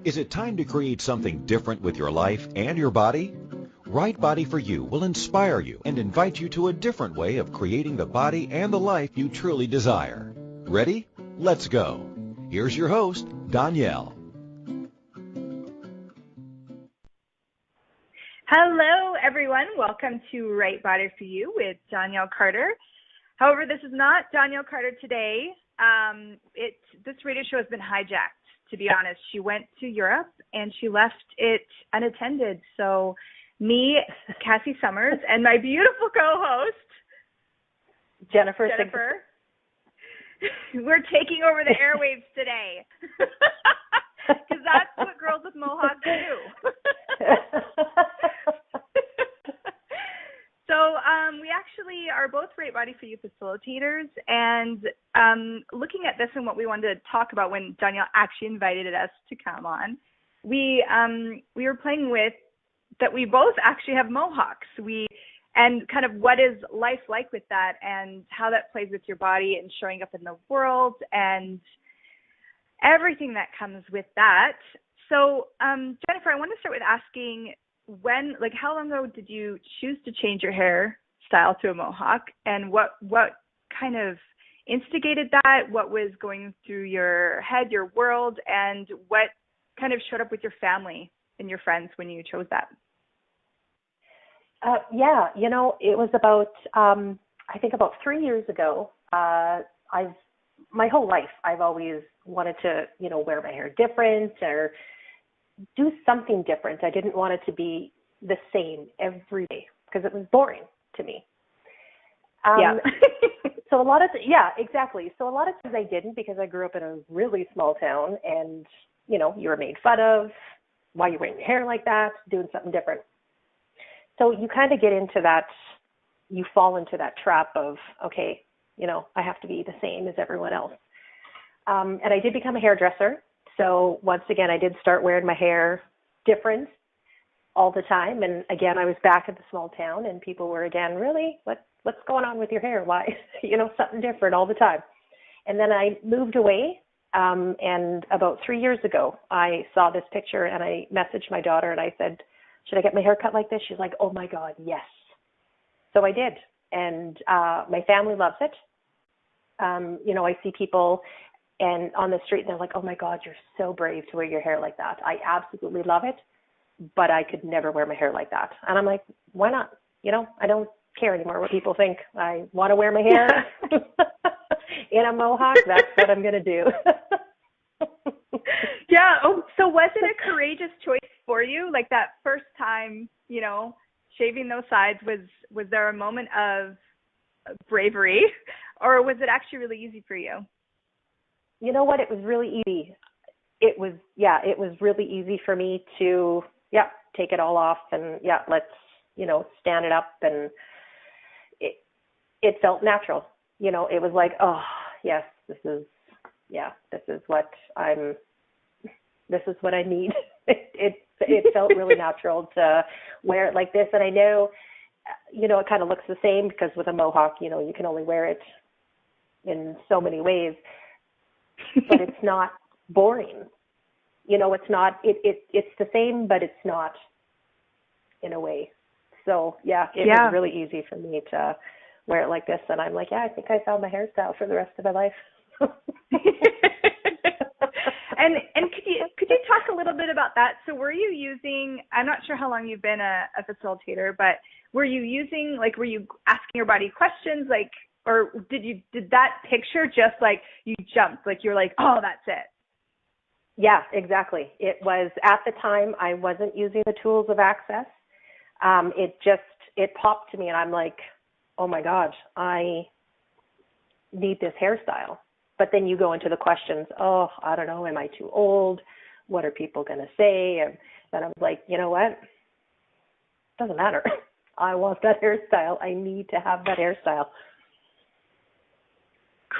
Is it time to create something different with your life and your body? Right Body for You will inspire you and invite you to a different way of creating the body and the life you truly desire. Ready? Let's go. Here's your host, Donnielle. Hello, everyone. Welcome to Right Body for You with Donnielle Carter. However, this is not Donnielle Carter today. This radio show has been hijacked, to be honest. She went to Europe and she left it unattended. So me, Cassie Summers, and my beautiful co-host, Jennifer, we're taking over the airwaves today. Because that's what girls with Mohawks do. So we actually are both Right Body for You facilitators, and looking at this and what we wanted to talk about when Donnielle actually invited us to come on, we were playing with that we both actually have Mohawks. And kind of what is life like with that, and how that plays with your body and showing up in the world and everything that comes with that. So Jennifer, I want to start with asking, how long ago did you choose to change your hairstyle to a Mohawk, and what kind of instigated that? What was going through your head, your world, and what kind of showed up with your family and your friends when you chose that? It was about, I think about 3 years ago. My whole life, I've always wanted to, wear my hair different or do something different. I didn't want it to be the same every day because it was boring to me. So a lot of, exactly. So a lot of times I didn't, because I grew up in a really small town and, you were made fun of. Why are you wearing your hair like that? Doing something different. So you kind of get into that, you fall into that trap of, okay, I have to be the same as everyone else. And I did become a hairdresser. So once again, I did start wearing my hair different all the time. And again, I was back in the small town and people were again, really, what's going on with your hair? Why, something different all the time. And then I moved away. And about 3 years ago, I saw this picture and I messaged my daughter and I said, should I get my hair cut like this? She's like, oh my God, yes. So I did. And my family loves it. I see people and on the street and they're like, oh my God, you're so brave to wear your hair like that. I absolutely love it, but I could never wear my hair like that. And I'm like, why not? I don't care anymore what people think. I want to wear my hair in a Mohawk. That's what I'm going to do. Yeah. Oh, so was it a courageous choice for you? Like that first time, shaving those sides, was there a moment of bravery, or was it actually really easy for you? You know what? It was really easy. It was really easy for me to, take it all off and let's, stand it up. And it felt natural. It was like, oh yes, this is what I need. It felt really natural to wear it like this. And I know, it kind of looks the same because with a Mohawk, you can only wear it in so many ways, but it's not boring. It's not, it's the same, but it's not in a way. So it was really easy for me to wear it like this. And I'm like, I think I found my hairstyle for the rest of my life. And could you talk a little bit about that? So were you using, I'm not sure how long you've been a facilitator, but were you asking your body questions, or did that picture just you jumped, you're like, oh, that's it? Yeah, exactly. It was, at the time, I wasn't using the tools of access. It popped to me and I'm like, oh my God, I need this hairstyle. But then you go into the questions, oh, I don't know, am I too old? What are people going to say? And then I was like, you know what? Doesn't matter. I want that hairstyle. I need to have that hairstyle.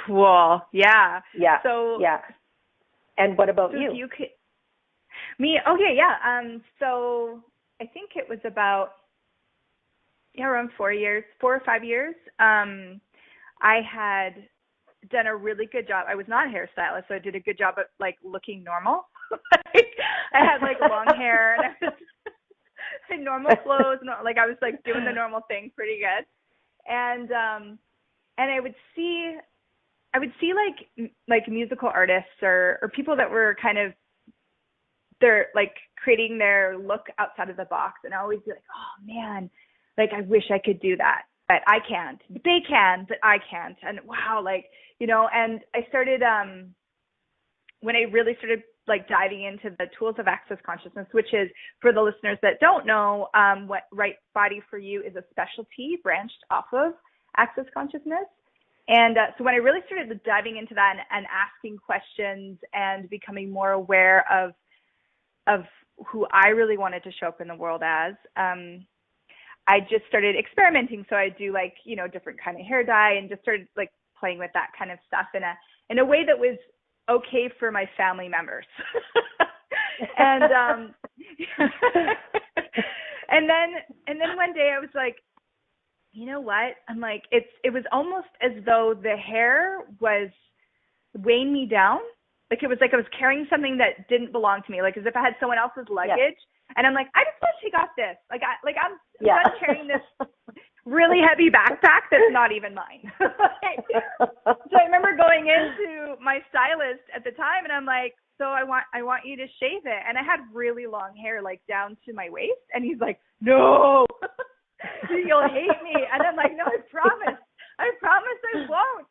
Cool. Yeah. Yeah. So, yeah. And what about you? Me? Okay. Yeah. So I think it was about, around 4 or 5 years. I had done a really good job. I was not a hairstylist, so I did a good job of looking normal. Like, I had like long hair and I was in normal clothes, and like I was like doing the normal thing pretty good. And I would see like musical artists or people that were kind of, they're like creating their look outside of the box, and I always be like, oh man, like I wish I could do that, but I can't. They can, but I can't. And wow, like, you know, and I started when I really started like diving into the tools of access consciousness, which is, for the listeners that don't know, what Right Body for You is, a specialty branched off of access consciousness. And so when I really started diving into that and asking questions and becoming more aware of who I really wanted to show up in the world as, I just started experimenting. So I do like, you know, different kind of hair dye, and just started like playing with that kind of stuff in a way that was okay for my family members. And and then one day I was like, you know what? I'm like, it was almost as though the hair was weighing me down. Like it was like I was carrying something that didn't belong to me, like as if I had someone else's luggage. Yeah. And I'm like, I just want to take off this. I'm done carrying this really heavy backpack that's not even mine. So I remember going into my stylist at the time, and I'm like, so I want you to shave it. And I had really long hair, like down to my waist. And he's like, no, you'll hate me. And I'm like, no, I promise I won't.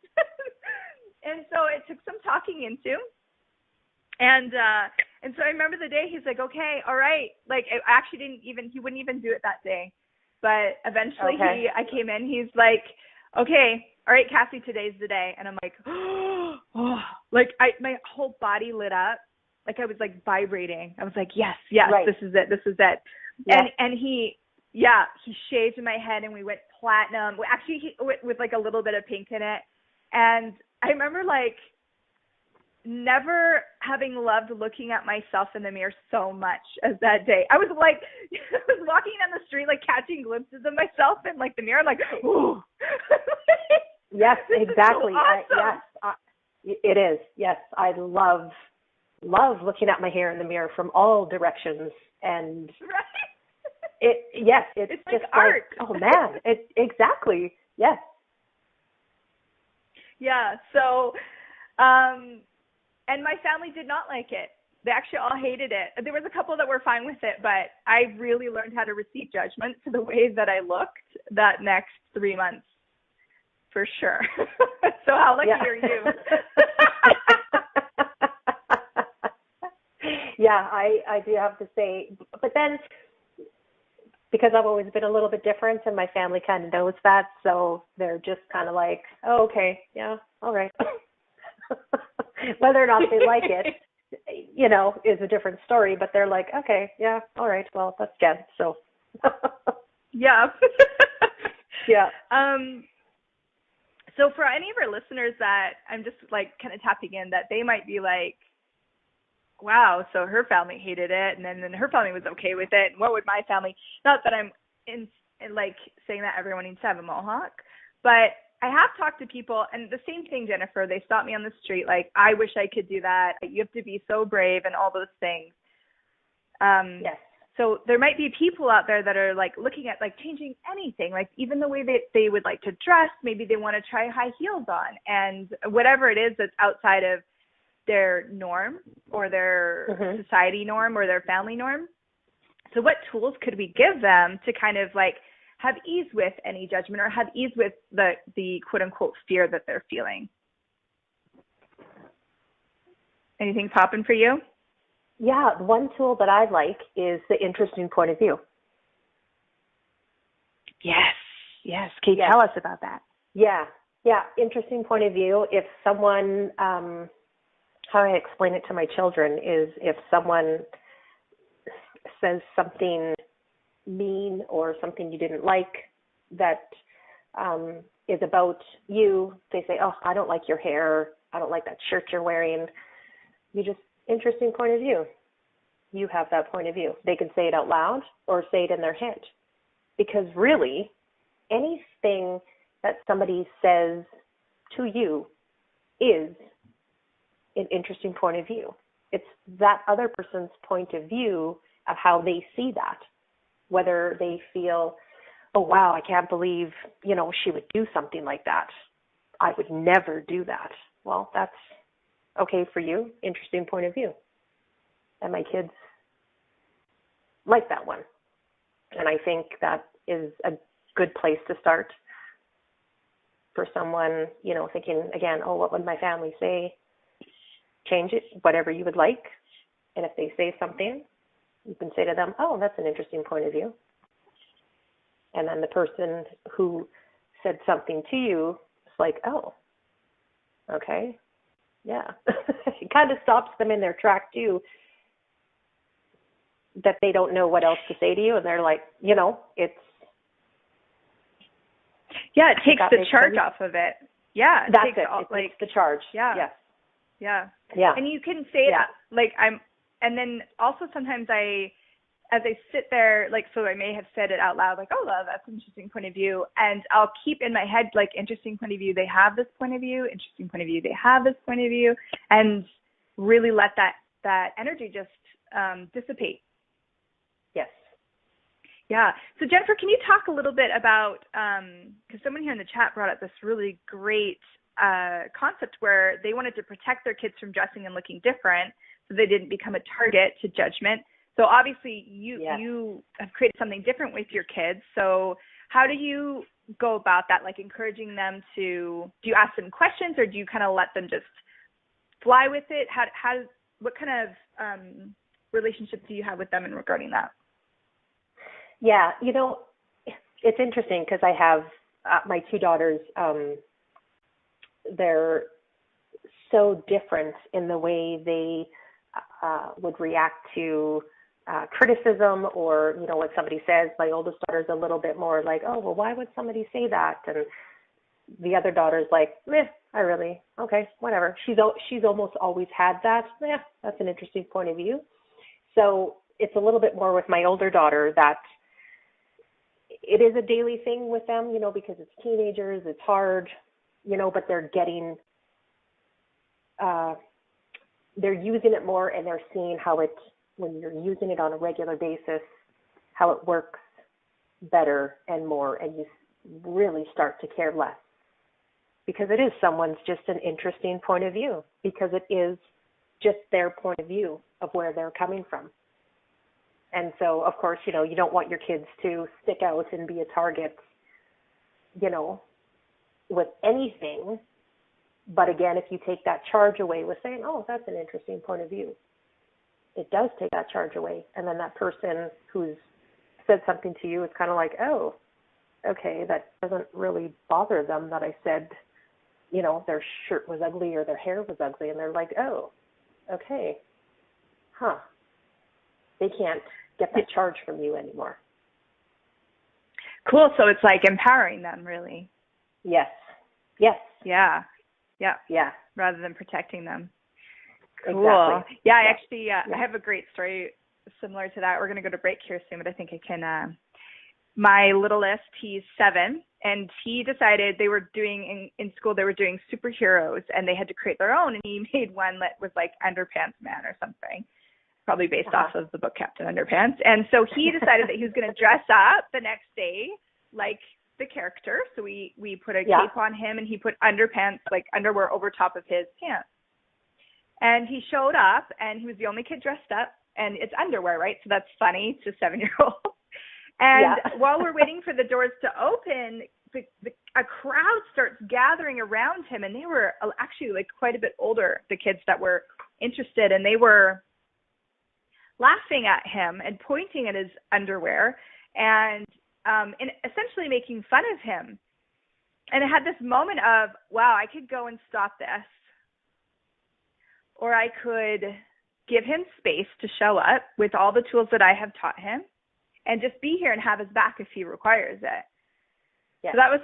And so it took some talking into. And so I remember the day he's like, okay, all right. Like he wouldn't even do it that day. But eventually I came in, he's like, okay, all right, Cassie, today's the day. And I'm like, oh, like my whole body lit up. Like I was like vibrating. I was like, yes, right. This is it. Yeah. And he shaved my head, and we went platinum. Actually, he went with like a little bit of pink in it. And I remember like never having loved looking at myself in the mirror so much as that day. I was like, I was walking down the street, like catching glimpses of myself in like the mirror, like, ooh. Yes, exactly. So awesome. It is. Yes, I love looking at my hair in the mirror from all directions, and right. It's just like art. Like, oh man, exactly. Yes. Yeah. So, and my family did not like it. They actually all hated it. There was a couple that were fine with it, but I really learned how to receive judgment for the way that I looked that next 3 months, for sure. So how lucky are you? Yeah, I do have to say, but then because I've always been a little bit different, and my family kind of knows that, so they're just kind of like, oh, okay, yeah, all right. Whether or not they like it, you know, is a different story, but they're like, okay, yeah, all right, well, that's good. So yeah. Yeah. So for any of our listeners that I'm just like kind of tapping in, that they might be like, wow, so her family hated it, and then her family was okay with it, and what would my family, not that I'm in like saying that everyone needs to have a mohawk, but I have talked to people, and the same thing, Jennifer, they stop me on the street, like, I wish I could do that, you have to be so brave, and all those things. Yes. So there might be people out there that are like looking at like changing anything, like even the way that they would like to dress, maybe they want to try high heels on, and whatever it is that's outside of their norm or their society norm or their family norm. So what tools could we give them to kind of like have ease with any judgment or have ease with the quote unquote fear that they're feeling? Anything popping for you? Yeah, one tool that I like is the interesting point of view. Yes. Can you tell us about that? Yeah. Interesting point of view. If someone, how I explain it to my children is if someone says something mean or something you didn't like that is about you, they say, oh, I don't like your hair, I don't like that shirt you're wearing. You just, interesting point of view. You have that point of view. They can say it out loud or say it in their head. Because really, anything that somebody says to you is an interesting point of view. It's that other person's point of view of how they see that, whether they feel, oh, wow, I can't believe, she would do something like that. I would never do that. Well, that's okay for you. Interesting point of view. And my kids like that one. And I think that is a good place to start for someone, thinking, again, oh, what would my family say? Change it, whatever you would like. And if they say something, you can say to them, oh, that's an interesting point of view. And then the person who said something to you is like, oh, okay, yeah. It kind of stops them in their track too, that they don't know what else to say to you. And they're like, it's. Yeah, it takes the charge off of it. Yeah. That's it. It takes the charge. Yeah. Yes. Yeah. Yeah. And you can say that, and then also sometimes as I sit there, so I may have said it out loud, oh, that's an interesting point of view. And I'll keep in my head, interesting point of view, they have this point of view, interesting point of view, they have this point of view, and really let that energy just dissipate. Yes. Yeah. So Jennifer, can you talk a little bit about, because someone here in the chat brought up this really great concept where they wanted to protect their kids from dressing and looking different so they didn't become a target to judgment. So obviously you have created something different with your kids. So how do you go about that, encouraging them do you ask them questions or do you kind of let them just fly with it? What kind of relationship do you have with them in regarding that? Yeah, it's interesting because I have my two daughters, they're so different in the way they would react to criticism or, what somebody says. My oldest daughter's a little bit more like, oh, well, why would somebody say that? And the other daughter's like, okay, whatever. She's almost always had that. Yeah, that's an interesting point of view. So it's a little bit more with my older daughter that it is a daily thing with them, because it's teenagers, it's hard, but they're getting, they're using it more and they're seeing how when you're using it on a regular basis, how it works better and more, and you really start to care less because it is someone's just an interesting point of view because it is just their point of view of where they're coming from. And so, of course, you don't want your kids to stick out and be a target, with anything. But again, if you take that charge away with saying, oh, that's an interesting point of view, it does take that charge away. And then that person who's said something to you is kind of like, oh, okay, that doesn't really bother them that I said, their shirt was ugly or their hair was ugly. And they're like, oh, okay, they can't get that charge from you anymore. Cool. So it's empowering them, really. Yes. Yes. Yeah. Yeah. Yeah. Rather than protecting them. Cool. Exactly. Yeah, I actually, I have a great story similar to that. We're going to go to break here soon, but I think I can. My littlest, he's 7, and he decided they were doing, in school, they were doing superheroes, and they had to create their own, and he made one that was Underpants Man or something, probably based off of the book Captain Underpants. And so he decided that he was going to dress up the next day like the character. So we put a cape on him, and he put underpants, underwear over top of his pants. And he showed up, and he was the only kid dressed up, and it's underwear, right? So that's funny to a 7-year-old. And while we're waiting for the doors to open, a crowd starts gathering around him, and they were actually quite a bit older, the kids that were interested, and they were laughing at him and pointing at his underwear and essentially making fun of him. And I had this moment of, wow, I could go and stop this, or I could give him space to show up with all the tools that I have taught him and just be here and have his back if he requires it. Yeah. So that was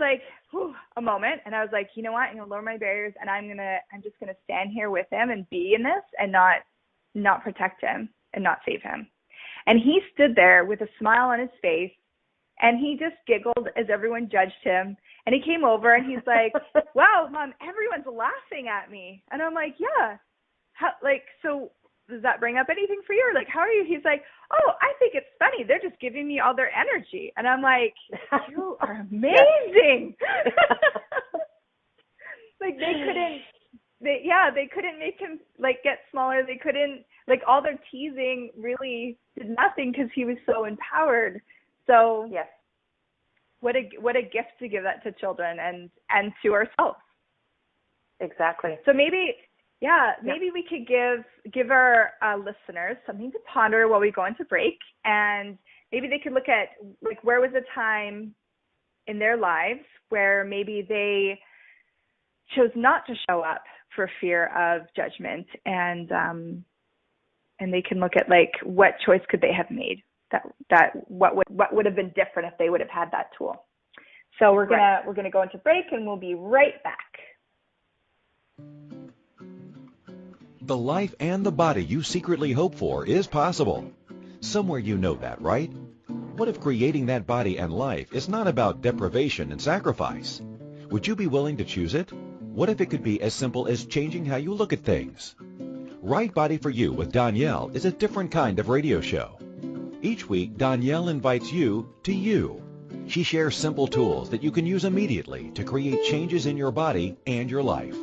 a moment. And I was like, you know what? I'm going to lower my barriers, and I'm just going to stand here with him and be in this and not protect him and not save him. And he stood there with a smile on his face, and he just giggled as everyone judged him. And he came over and he's like, wow, Mom, everyone's laughing at me. And I'm like, yeah. So does that bring up anything for you? Or like, how are you? He's like, oh, I think it's funny. They're just giving me all their energy. And I'm like, you are amazing. Like they couldn't make him like get smaller. They couldn't, like, all their teasing really did nothing because he was so empowered. So yes, what a gift to give that to children and to ourselves. Exactly. So maybe we could give our listeners something to ponder while we go into break, and maybe they could look at, like, where was a time in their lives where maybe they chose not to show up for fear of judgment, and they can look at, like, what choice could they have made that what would have been different if they would have had that tool. So we're gonna go into break, and we'll be right back. The life and the body you secretly hope for is possible. Somewhere you know that, right? What if creating that body and life is not about deprivation and sacrifice? Would you be willing to choose it? What if it could be as simple as changing how you look at things? Right Body for You with Donnielle is a different kind of radio show. Each week, Donnielle invites you to you. She shares simple tools that you can use immediately to create changes in your body and your life.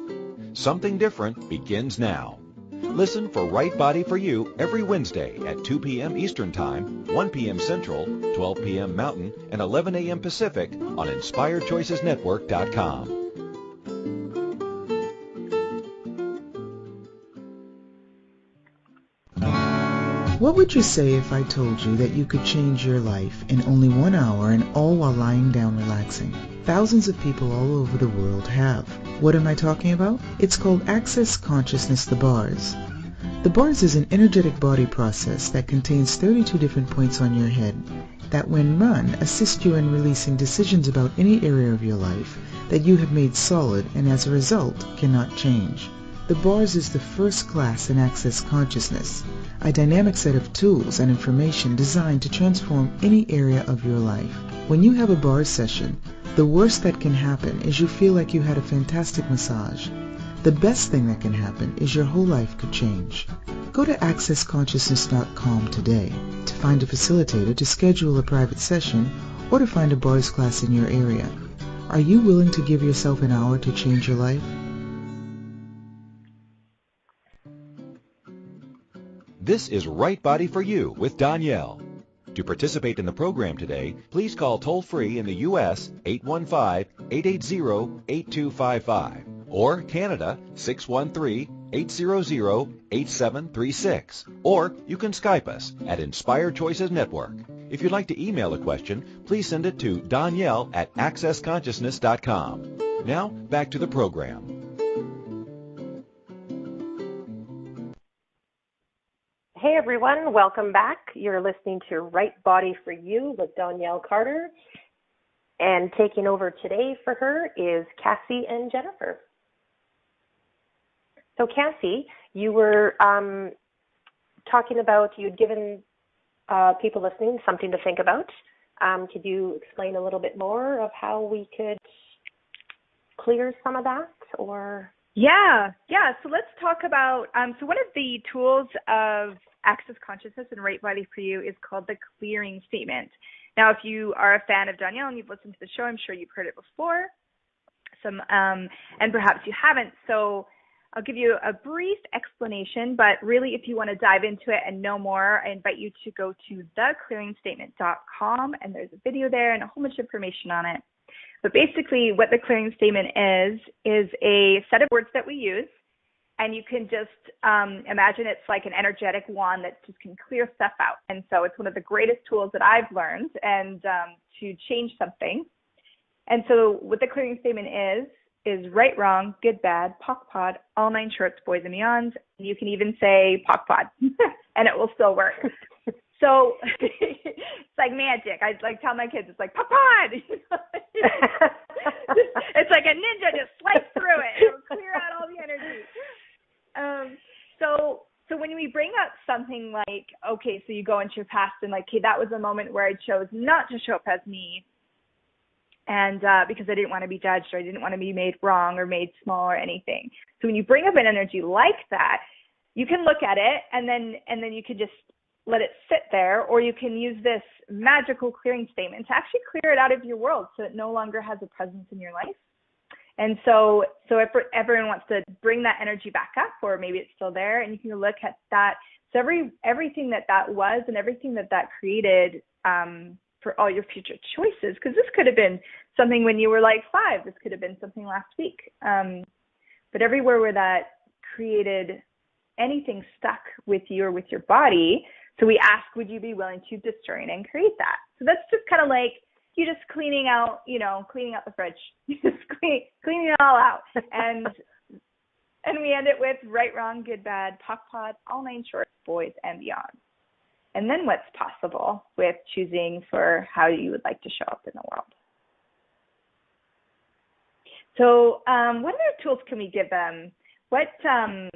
Something different begins now. Listen for Right Body for You every Wednesday at 2 p.m. Eastern Time, 1 p.m. Central, 12 p.m. Mountain, and 11 a.m. Pacific on InspiredChoicesNetwork.com. What would you say if I told you that you could change your life in only 1 hour and all while lying down relaxing? Thousands of people all over the world have. What am I talking about? It's called Access Consciousness, the bars. The bars is an energetic body process that contains 32 different points on your head that, when run, assist you in releasing decisions about any area of your life that you have made solid and as a result cannot change. The bars is the first class in Access Consciousness, a dynamic set of tools and information designed to transform any area of your life. When you have a bars session, the worst that can happen is you feel like you had a fantastic massage. The best thing that can happen is your whole life could change. Go to accessconsciousness.com today to find a facilitator to schedule a private session or to find a bars class in your area. Are you willing to give yourself an hour to change your life? This is Right Body for You with Donnielle. To participate in the program today, please call toll-free in the U.S. 815-880-8255 or Canada 613-800-8736. Or you can Skype us at Inspired Choices Network. If you'd like to email a question, please send it to Donnielle at accessconsciousness.com. Now, back to the program. Hey everyone, welcome back. You're listening to Right Body for You with Donnielle Carter. And taking over today for her is Cassie and Jennifer. So Cassie, you were talking about, you'd given people listening something to think about. Could you explain a little bit more of how we could clear some of that? Or Yeah. So let's talk about, so one of the tools of Access Consciousness and Right Body for You is called the clearing statement. Now, if you are a fan of Donnielle and you've listened to the show, I'm sure you've heard it before, and perhaps you haven't. So I'll give you a brief explanation, but really if you want to dive into it and know more, I invite you to go to theclearingstatement.com, and there's a video there and a whole bunch of information on it. But basically what the clearing statement is a set of words that we use, and you can just imagine it's like an energetic wand that just can clear stuff out. And so it's one of the greatest tools that I've learned and to change something. And so what the clearing statement is right, wrong, good, bad, POC, POD, all 9 shorts, boys and beyonds. You can even say POC, POD, and it will still work. So it's like magic. I like tell my kids, it's like POC, POD. It's like a ninja, just slice through it. It'll clear out all the energy. So when we bring up something like, okay, so you go into your past and like, okay, that was a moment where I chose not to show up as me, and because I didn't want to be judged or I didn't want to be made wrong or made small or anything. So when you bring up an energy like that, you can look at it and then you could just let it sit there, or you can use this magical clearing statement to actually clear it out of your world so it no longer has a presence in your life. And so if everyone wants to bring that energy back up, or maybe it's still there, and you can look at that. So everything that was and everything that created for all your future choices, because this could have been something when you were like 5, this could have been something last week. But everywhere where that created anything stuck with you or with your body, so we ask, would you be willing to destroy and uncreate that? So that's just kind of like you just cleaning out the fridge, you just cleaning it all out. And we end it with right, wrong, good, bad, POC, POD, all 9 shorts, boys, and beyond. And then what's possible with choosing for how you would like to show up in the world. So what other tools can we give them? What can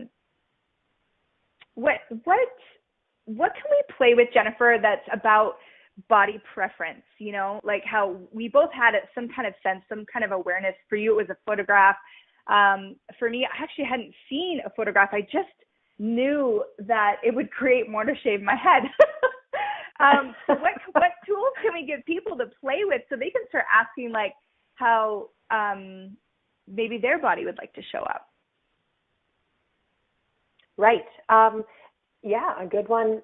we play with, Jennifer, that's about body preference? You know, like how we both had some kind of sense, some kind of awareness. For you, it was a photograph. For me, I actually hadn't seen a photograph. I just knew that it would create more to shave my head. So what tools can we give people to play with so they can start asking like how maybe their body would like to show up? Right. Yeah, a good one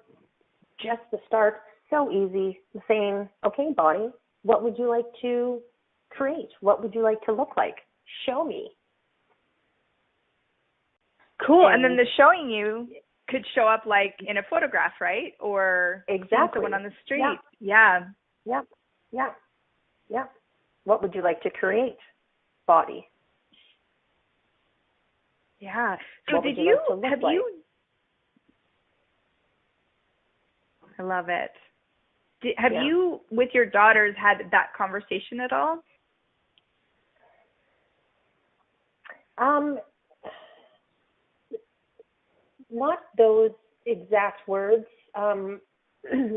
just to start. So easy, saying, okay, body, what would you like to create? What would you like to look like? Show me. Cool. And then the showing you could show up like in a photograph, right? Or exactly someone on the street. Yeah. What would you like to create? Body. Yeah. So what did would you, like to have look you, I love it. Have you, with your daughters, had that conversation at all? Not those exact words.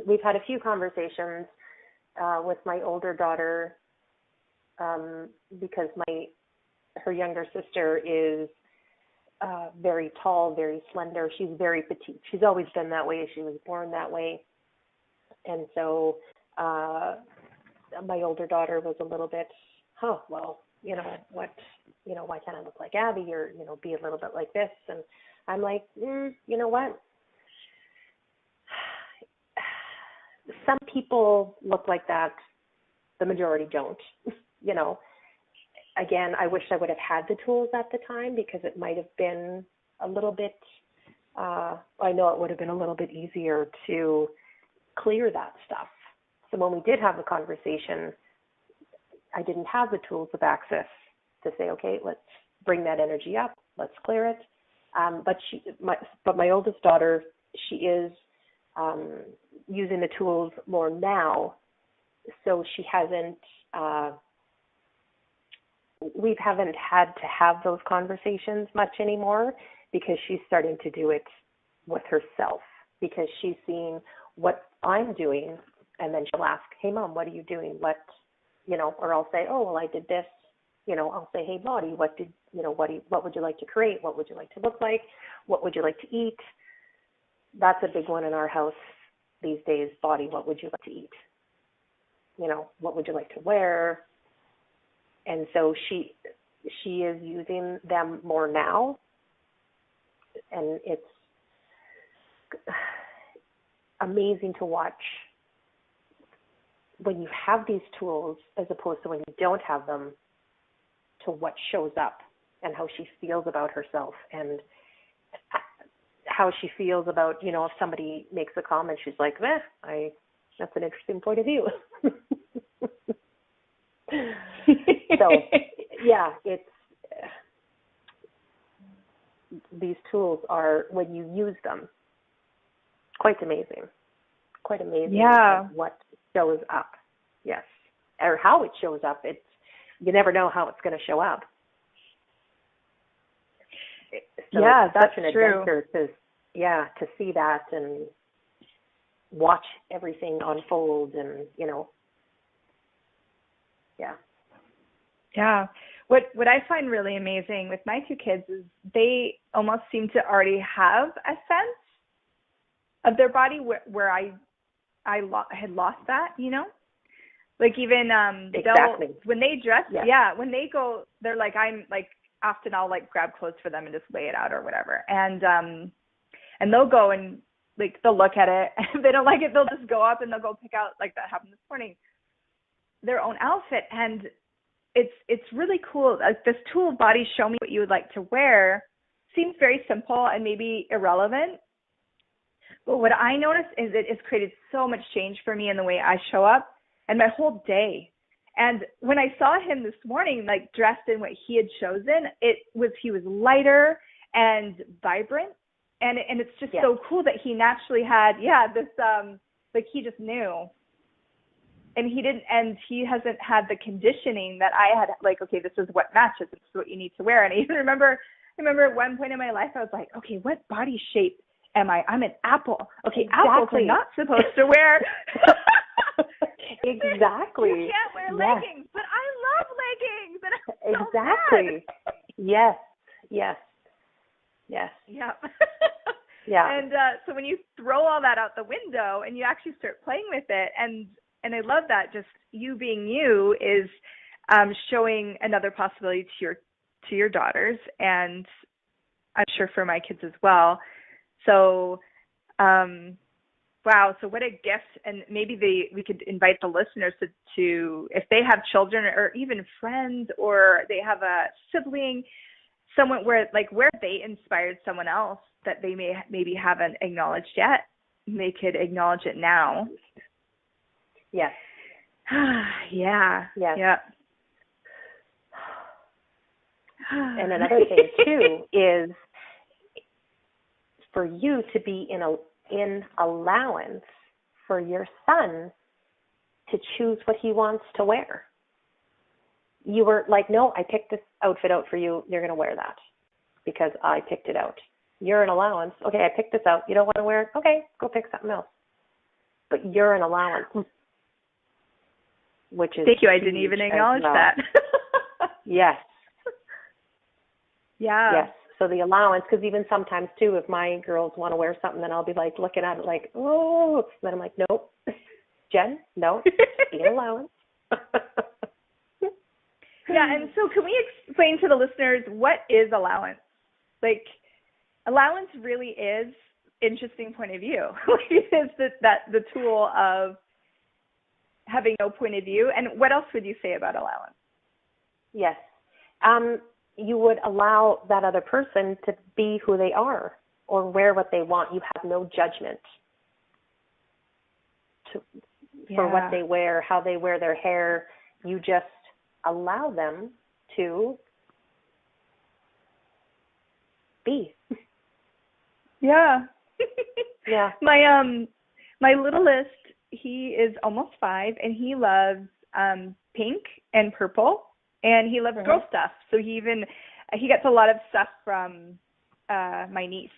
We've had a few conversations with my older daughter because her younger sister is very tall, very slender. She's very petite. She's always been that way. She was born that way. And so my older daughter was a little bit, why can't I look like Abby, or, be a little bit like this? And I'm like, you know what? Some people look like that. The majority don't, Again, I wish I would have had the tools at the time, because it might have been a little bit, I know it would have been a little bit easier to clear that stuff. So when we did have the conversation, I didn't have the tools of access to say, okay, let's bring that energy up, let's clear it. But my oldest daughter, she is using the tools more now, so she hasn't. We haven't had to have those conversations much anymore, because she's starting to do it with herself, because she's seeing what I'm doing, and then she'll ask, hey, Mom, what are you doing? Or I'll say, oh, well, I did this. I'll say, hey, body, what would you like to create? What would you like to look like? What would you like to eat? That's a big one in our house these days. Body, what would you like to eat? What would you like to wear? And so she is using them more now, and it's amazing to watch when you have these tools as opposed to when you don't have them, to what shows up and how she feels about herself, and how she feels about, if somebody makes a comment, she's like, that's an interesting point of view. So, yeah, these tools are, when you use them, quite amazing. Yeah. What shows up. Yes. Or how it shows up. You never know how it's going to show up. So yeah, that's such an true. adventure to see that and watch everything unfold, and, yeah. Yeah. what I find really amazing with my two kids is they almost seem to already have a sense of their body where I had lost that, you know? Like even Exactly. when they dress, Yeah. when they go, they're like, I'm like, often I'll like grab clothes for them and just lay it out or whatever. And they'll go and like, they'll look at it. If they don't like it, they'll just go up and they'll go pick out, like that happened this morning, their own outfit. And it's really cool. This tool of body, show me what you would like to wear, seems very simple and maybe irrelevant. But what I noticed is it's created so much change for me in the way I show up and my whole day. And when I saw him this morning, like dressed in what he had chosen, he was lighter and vibrant. And it's just so cool that he naturally had, this, like he just knew. And he hasn't had the conditioning that I had, like, okay, this is what matches, this is what you need to wear. And I even remember at one point in my life, I was like, okay, what body shape am I? I'm an apple. Okay, exactly. Apples are not supposed to wear. Exactly. You can't wear leggings, but I love leggings. And I'm exactly. So Yes. Yeah. Yeah. And so when you throw all that out the window and you actually start playing with it, and I love that, just you being you is showing another possibility to your daughters, and I'm sure for my kids as well. So, wow. So what a gift. And maybe we could invite the listeners to, if they have children or even friends, or they have a sibling, someone where they inspired someone else that they maybe haven't acknowledged yet, they could acknowledge it now. Yes. Yeah. And another thing too is for you to be in allowance for your son to choose what he wants to wear. You were like, no, I picked this outfit out for you. You're going to wear that because I picked it out. You're an allowance. Okay, I picked this out. You don't want to wear it? Okay, go pick something else. But you're an allowance, which is thank you. I didn't even acknowledge that. Yes. Yeah. Yes. So the allowance, because even sometimes too, if my girls want to wear something, then I'll be like looking at it like, oh. Then I'm like, nope, Jen, no, be an allowance. Yeah, and so can we explain to the listeners what is allowance? Like, allowance really is interesting point of view. It's the tool of having no point of view. And what else would you say about allowance? Yes. You would allow that other person to be who they are or wear what they want. You have no judgment for what they wear, how they wear their hair. You just allow them to be. Yeah. Yeah. My littlest, he is almost 5, and he loves pink and purple, and he loves girl stuff. So he gets a lot of stuff from my niece.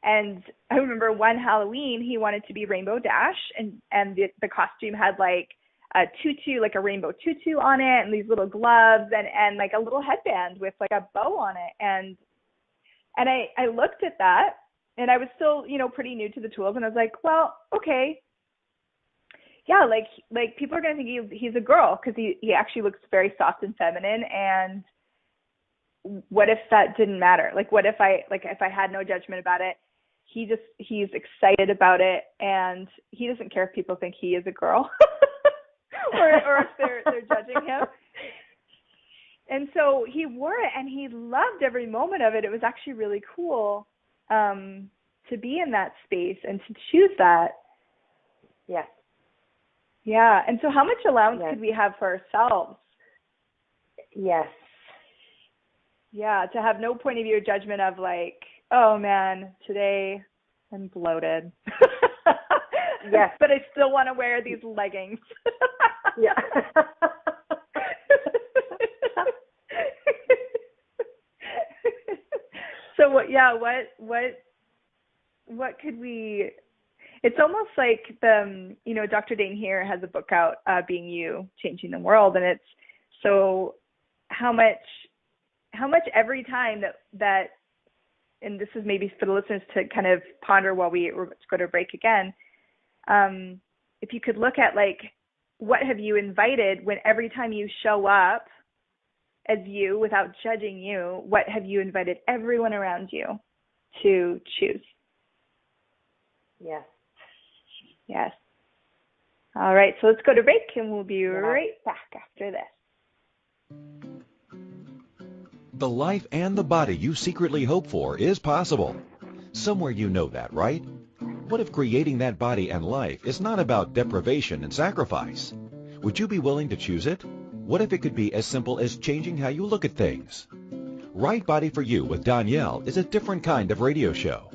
And I remember one Halloween, he wanted to be Rainbow Dash, and the costume had like a tutu, like a rainbow tutu on it, and these little gloves, and like a little headband with like a bow on it. And I looked at that, and I was still, pretty new to the tools, and I was like, well, okay. Yeah, like people are going to think he's a girl because he actually looks very soft and feminine. And what if that didn't matter? Like, what if if I had no judgment about it? He's excited about it, and he doesn't care if people think he is a girl or if they're judging him. And so he wore it, and he loved every moment of it. It was actually really cool to be in that space and to choose that. Yes. Yeah. And so how much allowance could we have for ourselves? Yes. Yeah, to have no point of view or judgment of like, oh man, today I'm bloated. Yes. But I still want to wear these leggings. Yeah. So what could we, it's almost like Dr. Dane here has a book out, Being You, Changing the World. And it's, so how much every time that, and this is maybe for the listeners to kind of ponder while we're going to go to break again, if you could look at like, what have you invited when every time you show up as you without judging you, what have you invited everyone around you to choose? Yes. Yes. All right, so let's go to break and we'll be right back after this. The life and the body you secretly hope for is possible. Somewhere you know that, right? What if creating that body and life is not about deprivation and sacrifice? Would you be willing to choose it? What if it could be as simple as changing how you look at things? Right Body for You with Donnielle is a different kind of radio show.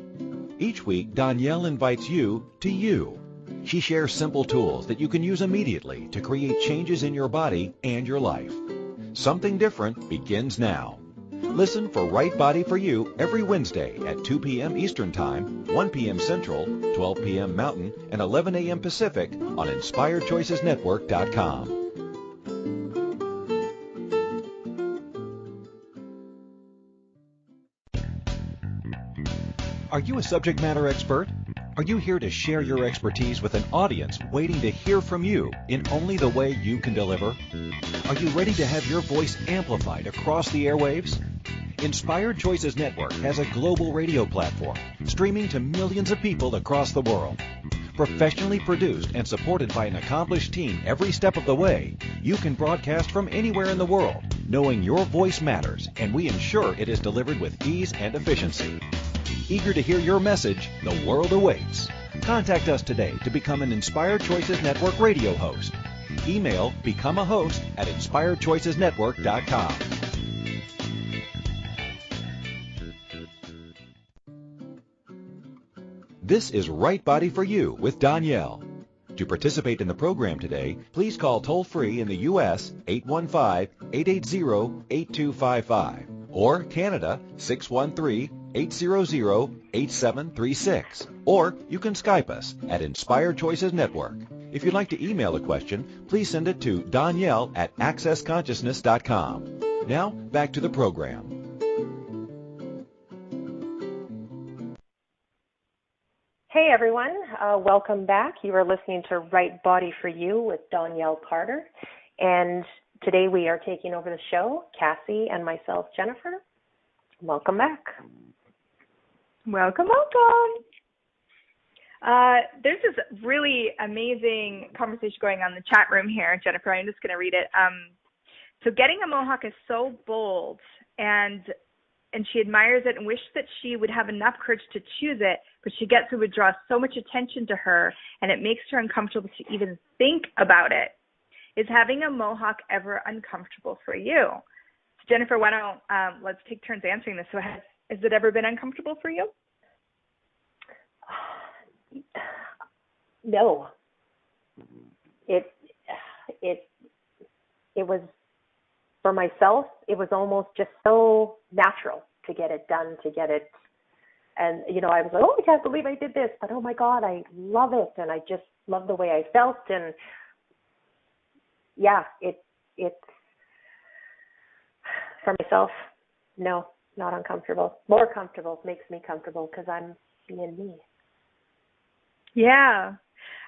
Each week, Donnielle invites you to you. She shares simple tools that you can use immediately to create changes in your body and your life. Something different begins now. Listen for Right Body for You every Wednesday at 2 p.m. Eastern Time, 1 p.m. Central, 12 p.m. Mountain, and 11 a.m. Pacific on InspiredChoicesNetwork.com. Are you a subject matter expert? Are you here to share your expertise with an audience waiting to hear from you in only the way you can deliver? Are you ready to have your voice amplified across the airwaves? Inspired Choices Network has a global radio platform streaming to millions of people across the world. Professionally produced and supported by an accomplished team every step of the way, you can broadcast from anywhere in the world, knowing your voice matters, and we ensure it is delivered with ease and efficiency. Eager to hear your message, the world awaits. Contact us today to become an Inspired Choices Network radio host. Email becomeahost@inspiredchoicesnetwork.com. This is Right Body for You with Donnielle. To participate in the program today, please call toll-free in the U.S. 815-880-8255 or Canada 613-800-8736. Or you can Skype us at Inspired Choices Network. If you'd like to email a question, please send it to Donnielle@accessconsciousness.com. Now, back to the program. Hey everyone, welcome back. You are listening to Right Body for You with Donnielle Carter. And today we are taking over the show, Cassie and myself, Jennifer. Welcome back. Welcome. There's this really amazing conversation going on in the chat room here, Jennifer. I'm just going to read it. So getting a Mohawk is so bold, and she admires it and wishes that she would have enough courage to choose it, but she gets it would draw so much attention to her, and it makes her uncomfortable to even think about it. Is having a Mohawk ever uncomfortable for you? So Jennifer, why don't let's take turns answering this. So has it ever been uncomfortable for you? No. It was, for myself, it was almost just so natural to get it done, to get it. And, you know, I was like, oh, I can't believe I did this, but oh my God, I love it. And I just love the way I felt. And yeah, it's for myself, no, not uncomfortable. More comfortable, makes me comfortable because I'm being me. Yeah.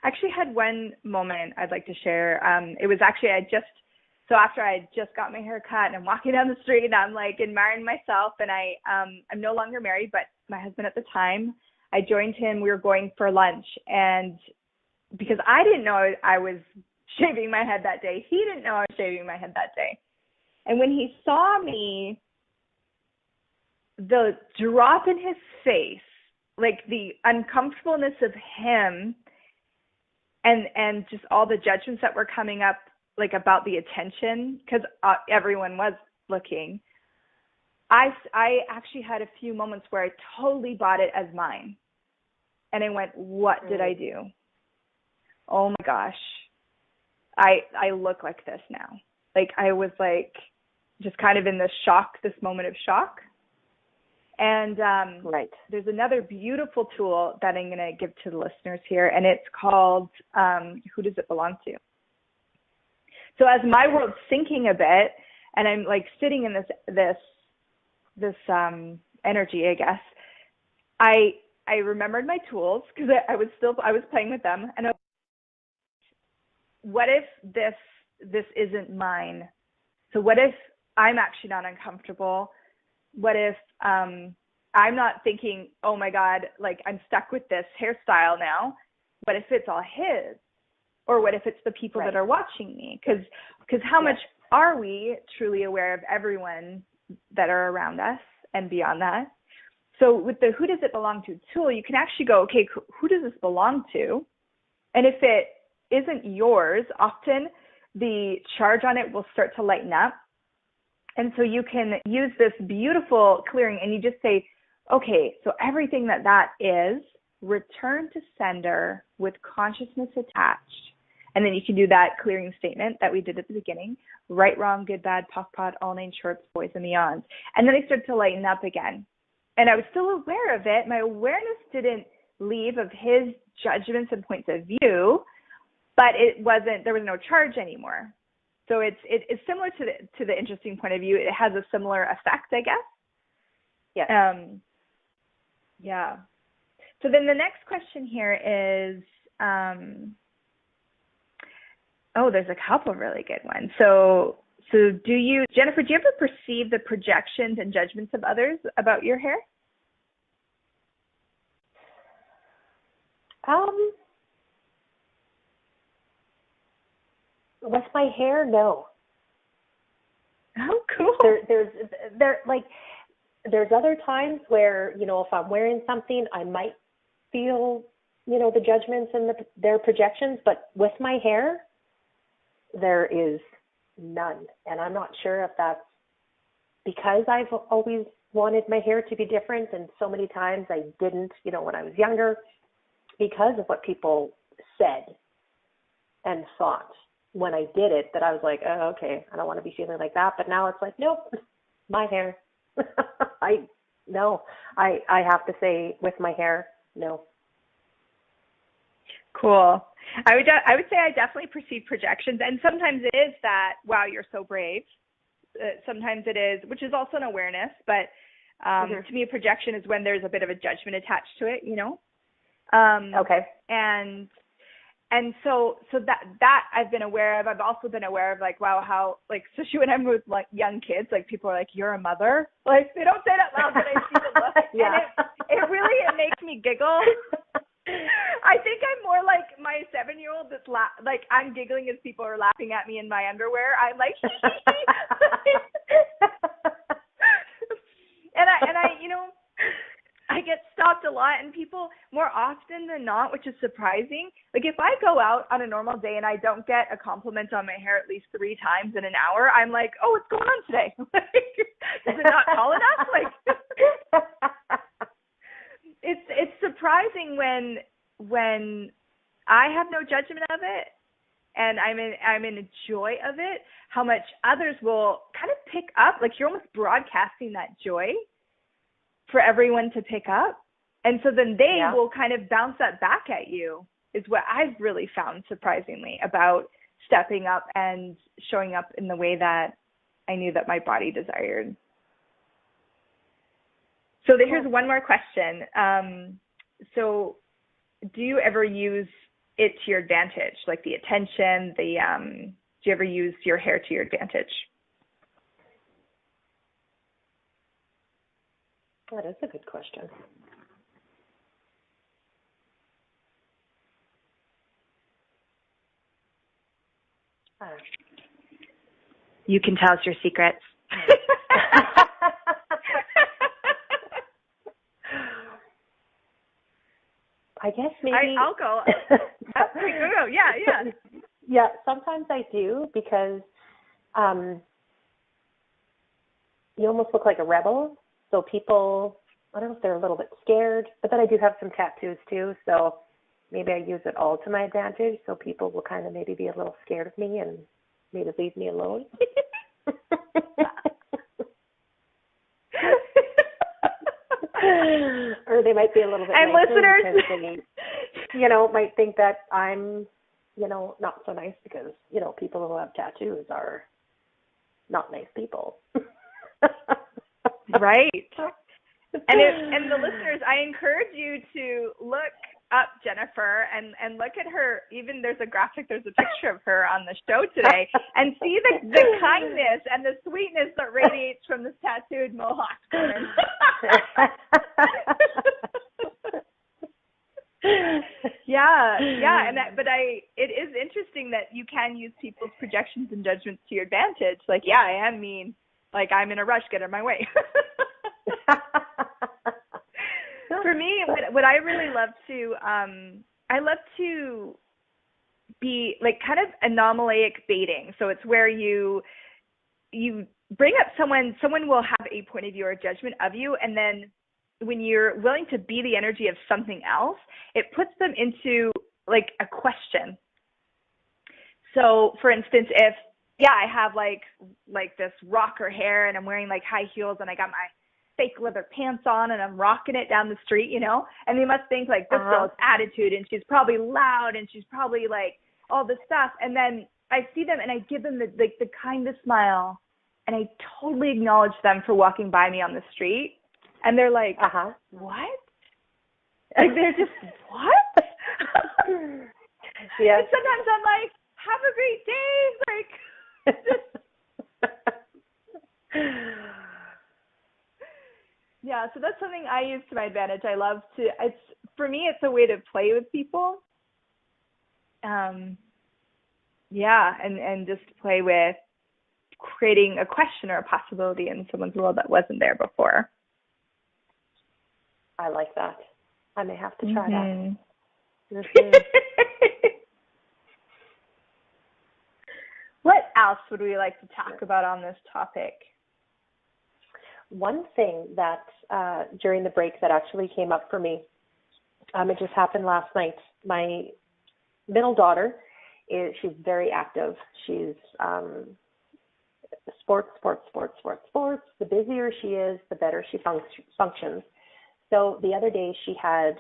I actually had one moment I'd like to share. It was actually, after I had just got my hair cut and I'm walking down the street and I'm like admiring myself, and I'm no longer married, but my husband at the time, I joined him. We were going for lunch, and because I didn't know I was shaving my head that day, he didn't know I was shaving my head that day. And when he saw me, the drop in his face, like the uncomfortableness of him and just all the judgments that were coming up, like about the attention, because everyone was looking, I actually had a few moments where I totally bought it as mine. And I went, what did I do? Oh my gosh. I look like this now. Like I was like just kind of in this moment of shock. And right. There's another beautiful tool that I'm going to give to the listeners here, and it's called Who Does It Belong To? So as my world's sinking a bit, and I'm like sitting in this energy, I guess, I remembered my tools because I was playing with them, and what if this isn't mine? So what if I'm actually not uncomfortable? What if I'm not thinking, oh my God, like I'm stuck with this hairstyle now? What if it's all his? Or what if it's the people that are watching me? Because how much are we truly aware of everyone that are around us and beyond that? So with the who does it belong to tool, you can actually go, okay, who does this belong to? And if it isn't yours, often the charge on it will start to lighten up. And so you can use this beautiful clearing and you just say, okay, so everything that is, return to sender with consciousness attached. And then you can do that clearing statement that we did at the beginning, right, wrong, good, bad, POC, POD, all named shorts, boys, and beyonds. And then I started to lighten up again. And I was still aware of it. My awareness didn't leave of his judgments and points of view, but there was no charge anymore. So it's similar to the interesting point of view. It has a similar effect, I guess. Yeah. Yeah. So then the next question here is, there's a couple of really good ones. So Jennifer, do you ever perceive the projections and judgments of others about your hair? With my hair, no. Oh, cool. There's other times where, if I'm wearing something, I might feel, the judgments and their projections, but with my hair, there is none. And I'm not sure if that's because I've always wanted my hair to be different, and so many times I didn't, when I was younger, because of what people said and thought when I did it, that I was like, oh, okay, I don't want to be feeling like that. But now it's like, nope, my hair. I have to say with my hair, no. Cool. I would say I definitely perceive projections, and sometimes it is that, wow, you're so brave. Sometimes it is, which is also an awareness, but to me, a projection is when there's a bit of a judgment attached to it, Okay. And so that I've been aware of. I've also been aware of, like, wow, how, like, especially when I'm with, like, young kids, like, people are like, you're a mother. Like, they don't say that loud, but I see the look. Yeah. And it makes me giggle. I think I'm more like my 7-year-old that's like, I'm giggling as people are laughing at me in my underwear. I'm like, and I I get stopped a lot, and people, more often than not, which is surprising, like if I go out on a normal day and I don't get a compliment on my hair at least 3 times in an hour, I'm like, oh, what's going on today? Is it not tall enough? Like, it's surprising when I have no judgment of it and I'm in a joy of it, how much others will kind of pick up, like you're almost broadcasting that joy for everyone to pick up. And so then they will kind of bounce that back at you, is what I've really found surprisingly about stepping up and showing up in the way that I knew that my body desired. So here's one more question. So do you ever use it to your advantage, like the attention, do you ever use your hair to your advantage? That is a good question. You can tell us your secrets. I guess maybe I'll go. Go. Yeah. Yeah, sometimes I do, because you almost look like a rebel. So people, I don't know if they're a little bit scared, but then I do have some tattoos too. So maybe I use it all to my advantage. So people will kind of maybe be a little scared of me and maybe leave me alone. Or they might be a little bit and nicer listeners, because they, might think that I'm, not so nice, because, people who have tattoos are not nice people. Right. And the listeners, I encourage you to look up Jennifer and look at her. Even there's a picture of her on the show today, and see the kindness and the sweetness that radiates from this tattooed Mohawk woman. It is interesting that you can use people's projections and judgments to your advantage. Like, yeah, I am mean. Like, I'm in a rush, get out of my way. For me, what I really love to, I love to be like kind of anomalic baiting. So it's where you bring up someone will have a point of view or a judgment of you, and then when you're willing to be the energy of something else, it puts them into like a question. So for instance, if I have like this rocker hair and I'm wearing like high heels and I got my fake leather pants on and I'm rocking it down the street, you know, and they must think like this girl's attitude and she's probably loud and she's probably like all this stuff. And then I see them and I give them the kindest smile and I totally acknowledge them for walking by me on the street. And they're like, what? Like they're just, what? Yeah. And sometimes I'm like, have a great day. Like, yeah, so that's something I use to my advantage. I love to, for me, it's a way to play with people. And just play with creating a question or a possibility in someone's world that wasn't there before. I like that. I may have to try that. What else would we like to talk about on this topic? One thing that during the break that actually came up for me, it just happened last night. My middle daughter, she's very active. She's sports. The busier she is, the better she functions. So the other day she had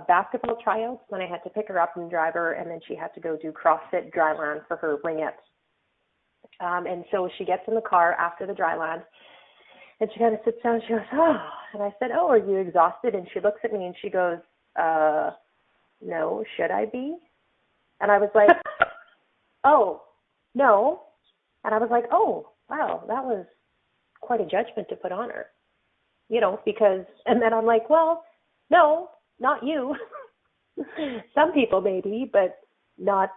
basketball tryouts when I had to pick her up and drive her, and then she had to go do CrossFit dryland for her ringettes. And so she gets in the car after the dryland, and she kind of sits down and she goes, oh. And I said, oh, are you exhausted? And she looks at me and she goes, no, should I be? And I was like, oh, no. And I was like, oh, wow, that was quite a judgment to put on her. You know, because, and then I'm like, well, no, not you. Some people maybe, but not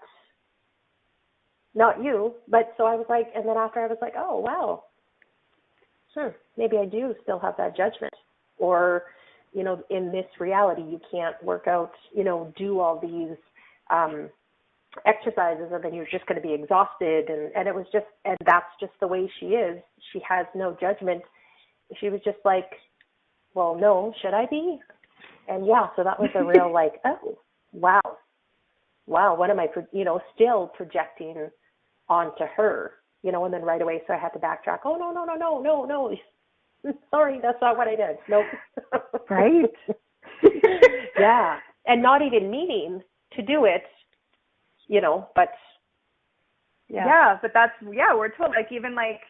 you. But so I was like, and then after I was like, oh, wow. Maybe I do still have that judgment. Or, you know, in this reality, you can't work out, you know, do all these exercises and then you're just going to be exhausted. And it was just, and that's just the way she is. She has no judgment. She was just like, well, no, should I be? And yeah, so that was a real like, oh, wow, what am I, still projecting onto her, you know, and then right away, so I had to backtrack. Oh, no. Sorry, that's not what I did. Nope. Right. Yeah. And not even meaning to do it, you know, but. Yeah, but that's, we're told, like, even like,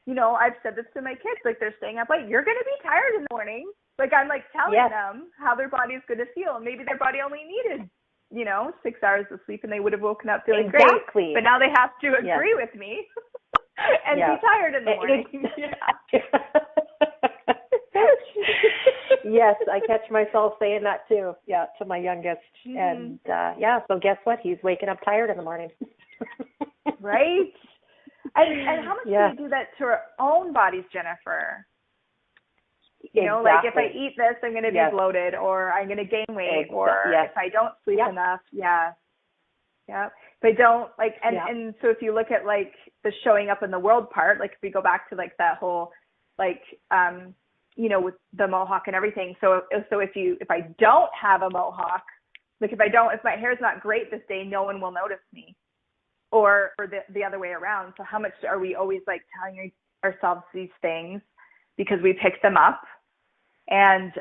you know, I've said this to my kids, like they're staying up late. You're going to be tired in the morning. Like I'm like telling them how their body's going to feel. Maybe their body only needed, 6 hours of sleep and they would have woken up feeling great. But now they have to agree with me and be tired in the morning. Yes, I catch myself saying that too. Yeah, to my youngest. And so guess what? He's waking up tired in the morning. Right? And how much do we do that to our own bodies, Jennifer? You know, like if I eat this, I'm going to be bloated, or I'm going to gain weight, or if I don't sleep enough, if I don't, like, and so if you look at like the showing up in the world part, like if we go back to like that whole, like, with the mohawk and everything. So if I don't have a mohawk, like if my hair's not great this day, no one will notice me. Or the other way around. So how much are we always like telling ourselves these things because we pick them up? And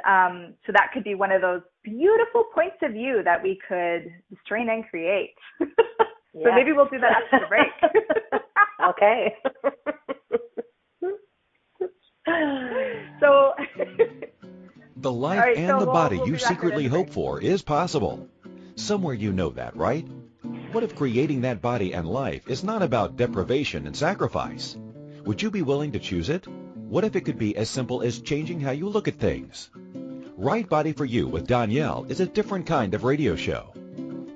so that could be one of those beautiful points of view that we could strain and create. So maybe we'll do that after the break. Okay. The life All right, and so the body we'll you be back right secretly in the hope break. for is possible. Somewhere you know that, right? What if creating that body and life is not about deprivation and sacrifice? Would you be willing to choose it? What if it could be as simple as changing how you look at things? Right Body for You with Donnielle is a different kind of radio show.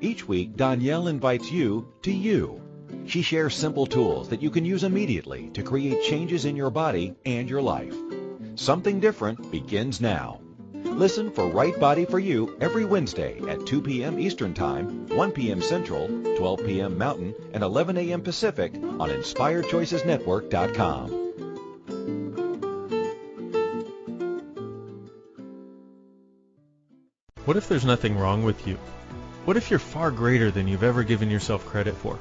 Each week, Donnielle invites you to you. She shares simple tools that you can use immediately to create changes in your body and your life. Something different begins now. Listen for Right Body for You every Wednesday at 2 p.m. Eastern Time, 1 p.m. Central, 12 p.m. Mountain, and 11 a.m. Pacific on InspiredChoicesNetwork.com. What if there's nothing wrong with you? What if you're far greater than you've ever given yourself credit for?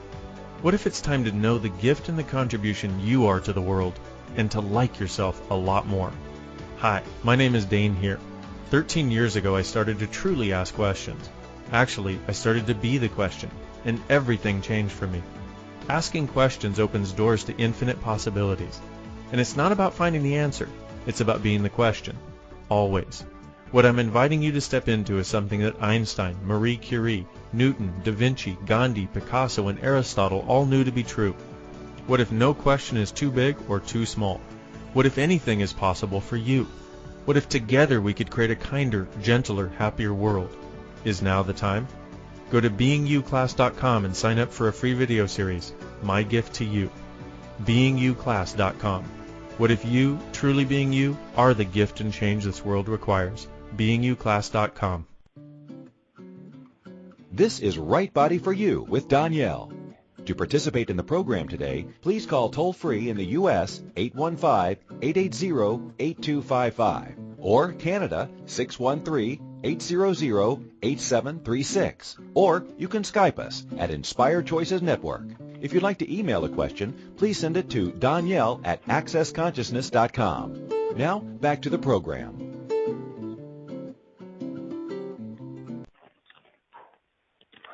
What if it's time to know the gift and the contribution you are to the world and to like yourself a lot more? Hi, my name is Dane here. 13 years ago, I started to truly ask questions. Actually, I started to be the question, and everything changed for me. Asking questions opens doors to infinite possibilities. And it's not about finding the answer. It's about being the question. Always. What I'm inviting you to step into is something that Einstein, Marie Curie, Newton, Da Vinci, Gandhi, Picasso, and Aristotle all knew to be true. What if no question is too big or too small? What if anything is possible for you? What if together we could create a kinder, gentler, happier world? Is now the time? Go to beingyouclass.com and sign up for a free video series, My Gift to You. beingyouclass.com. What if you, truly being you, are the gift and change this world requires? beingyouclass.com. This is Right Body for You with Donnielle. To participate in the program today, please call toll-free in the U.S. 815-880-8255 or Canada 613-800-8736. Or you can Skype us at Inspired Choices Network. If you'd like to email a question, please send it to Donnielle@accessconsciousness.com. Now, back to the program.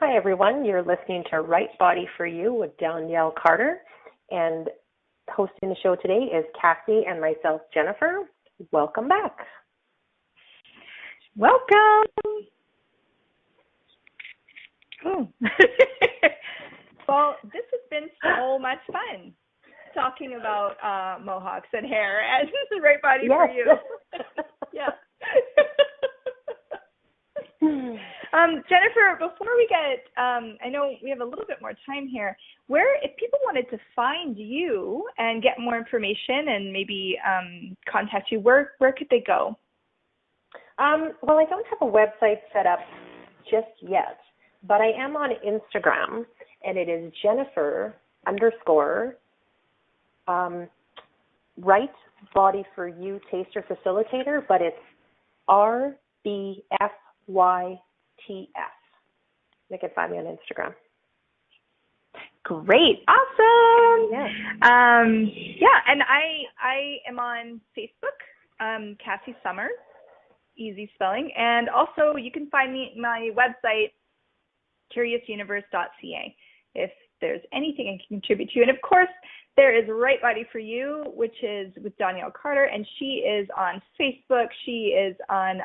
Hi, everyone. You're listening to Right Body for You with Donnielle Carter. And hosting the show today is Cassie and myself, Jennifer. Welcome back. Welcome. Oh. Well, this has been so much fun talking about Mohawks and hair and the right body for you. Yeah. Jennifer, before we get, I know we have a little bit more time here. If people wanted to find you and get more information and maybe contact you, where could they go? Well, I don't have a website set up just yet, but I am on Instagram, and it is Jennifer _ Right Body for You Taster Facilitator, but it's RBFYTF. They can find me on Instagram. Great. Awesome. Yes. Yeah, and I am on Facebook, Cassie Summers, easy spelling. And also you can find me my website, curiousuniverse.ca, if there's anything I can contribute to. And of course, there is Right Body for You, which is with Donnielle Carter, and she is on Facebook. She is on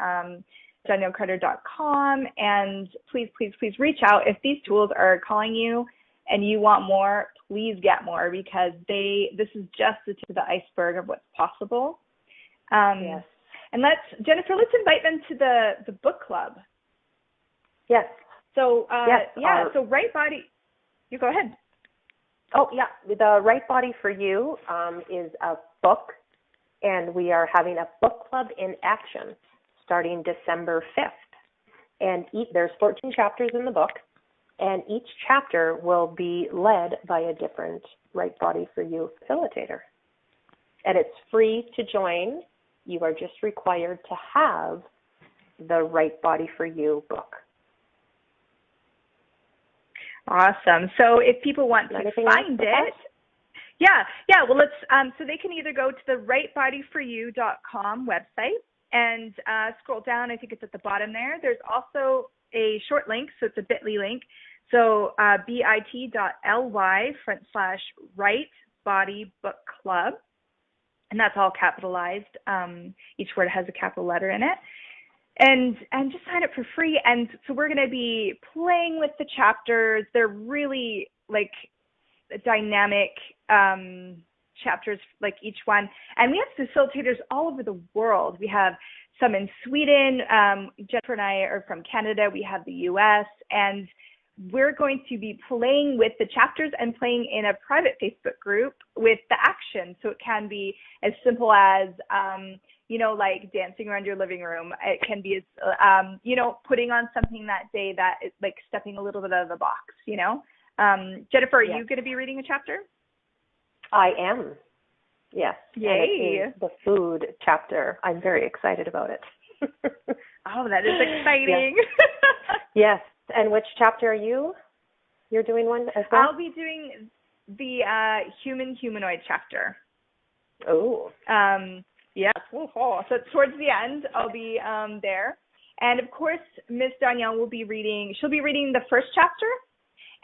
DonnielleCarter.com, and please, please, please reach out. If these tools are calling you and you want more, please get more, because this is just the tip of the iceberg of what's possible. Yes. And Jennifer, let's invite them to the book club. Yes. So, yes, so Right Body, you go ahead. Oh, yeah. The Right Body for You is a book, and we are having a book club in action starting December 5th. And there's 14 chapters in the book, and each chapter will be led by a different Right Body for You facilitator. And it's free to join. You are just required to have the Right Body for You book. Awesome. So if people want to find it, yeah. Well, let's. So they can either go to the rightbodyforyou.com website and scroll down. I think it's at the bottom there. There's also a short link, so it's a bit.ly link. So bit.ly/right body book club, and that's all capitalized. Each word has a capital letter in it. and just sign up for free. And so we're going to be playing with the chapters. They're really like dynamic chapters, like each one. And we have facilitators all over the world. We have some in Sweden. Jennifer and I are from Canada. We have the US, and we're going to be playing with the chapters and playing in a private Facebook group with the action. So it can be as simple as, like dancing around your living room. It can be, putting on something that day that is like stepping a little bit out of the box, Jennifer, are you going to be reading a chapter? I am. Yes. Yay. And it is the food chapter. I'm very excited about it. Oh, that is exciting. Yes. And which chapter are you? You're doing one as well? I'll be doing the humanoid chapter. Oh. Yes. So towards the end, I'll be there. And of course, Miss Donnielle will be reading. She'll be reading the first chapter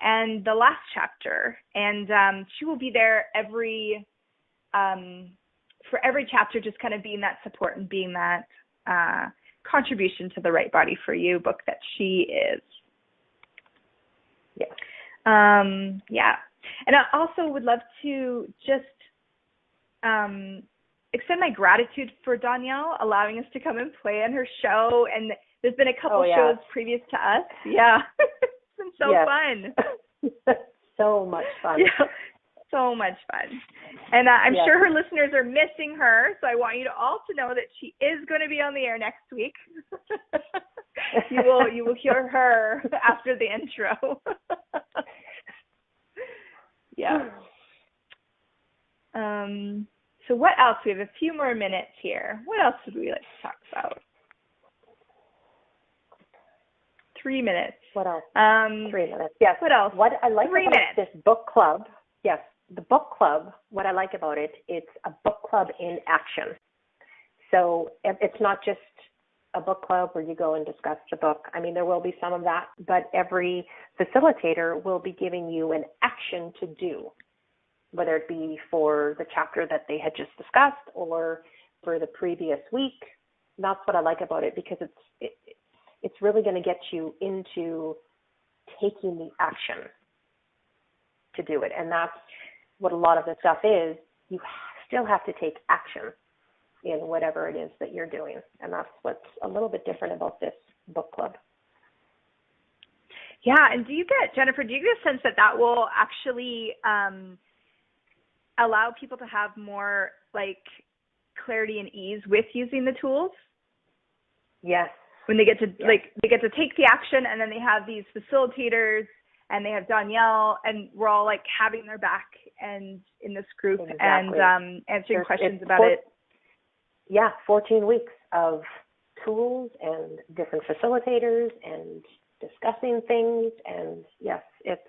and the last chapter. And she will be there for every chapter, just kind of being that support and being that contribution to the Right Body for You book that she is. Yes. Yeah. And I also would love to just extend my gratitude for Donnielle allowing us to come and play on her show. And there's been a couple shows previous to us. Yeah. It's been so fun. So much fun. Yeah. So much fun. And I'm sure her listeners are missing her. So I want you to all to know that she is going to be on the air next week. You will hear her after the intro. Yeah. So what else? We have a few more minutes here. What else would we like to talk about? 3 minutes. What else? 3 minutes. Yes. What else? What I like 3 about minutes. this book club, yes, the book club, what I like about it, it's a book club in action. So it's not just a book club where you go and discuss the book. I mean, there will be some of that, but every facilitator will be giving you an action to do, whether it be for the chapter that they had just discussed or for the previous week. That's what I like about it, because it's really going to get you into taking the action to do it. And that's what a lot of the stuff is. You still have to take action in whatever it is that you're doing. And that's what's a little bit different about this book club. Yeah. And Jennifer, do you get a sense that will actually allow people to have more like clarity and ease with using the tools? Yes. When they get to they get to take the action, and then they have these facilitators, and they have Donnielle, and we're all like having their back and in this group and answering questions about it. Yeah, 14 weeks of tools and different facilitators and discussing things, and yes, it's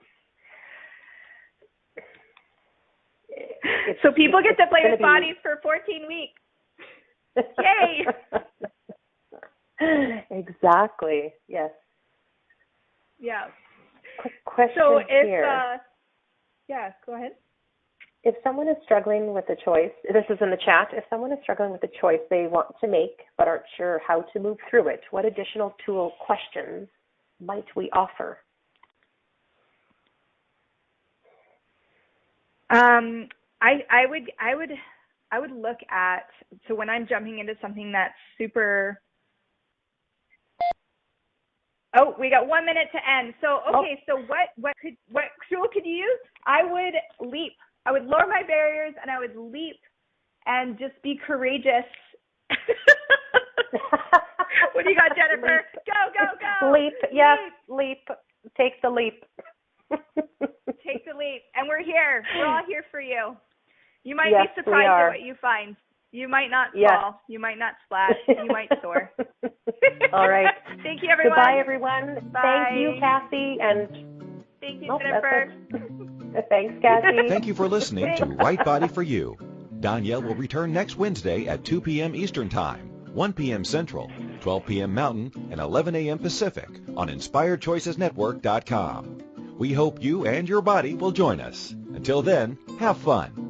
so people get to play with bodies for 14 weeks. Yay! Exactly. Yes. Yeah. Quick question here. Go ahead. If someone is struggling with a choice, this is in the chat, if someone is struggling with a choice they want to make but aren't sure how to move through it, what additional tool questions might we offer? I would look at, so when I'm jumping into something that's super. Oh, we got 1 minute to end. So so what tool could you use? I would leap. I would lower my barriers and I would leap and just be courageous. What do you got, Jennifer? Leap. Go. Leap. Yes, leap. Take the leap. Take the leap. And we're here. We're all here for you. You might be surprised at what you find. You might not fall. You might not splash. You might soar. All right. Thank you, everyone. Goodbye, everyone. Bye. Thank you, Kathy. And thank you, Jennifer. Thanks, Kathy. Thank you for listening to Right Body for You. Donnielle will return next Wednesday at 2 p.m. Eastern Time, 1 p.m. Central, 12 p.m. Mountain, and 11 a.m. Pacific on InspiredChoicesNetwork.com. We hope you and your body will join us. Until then, have fun.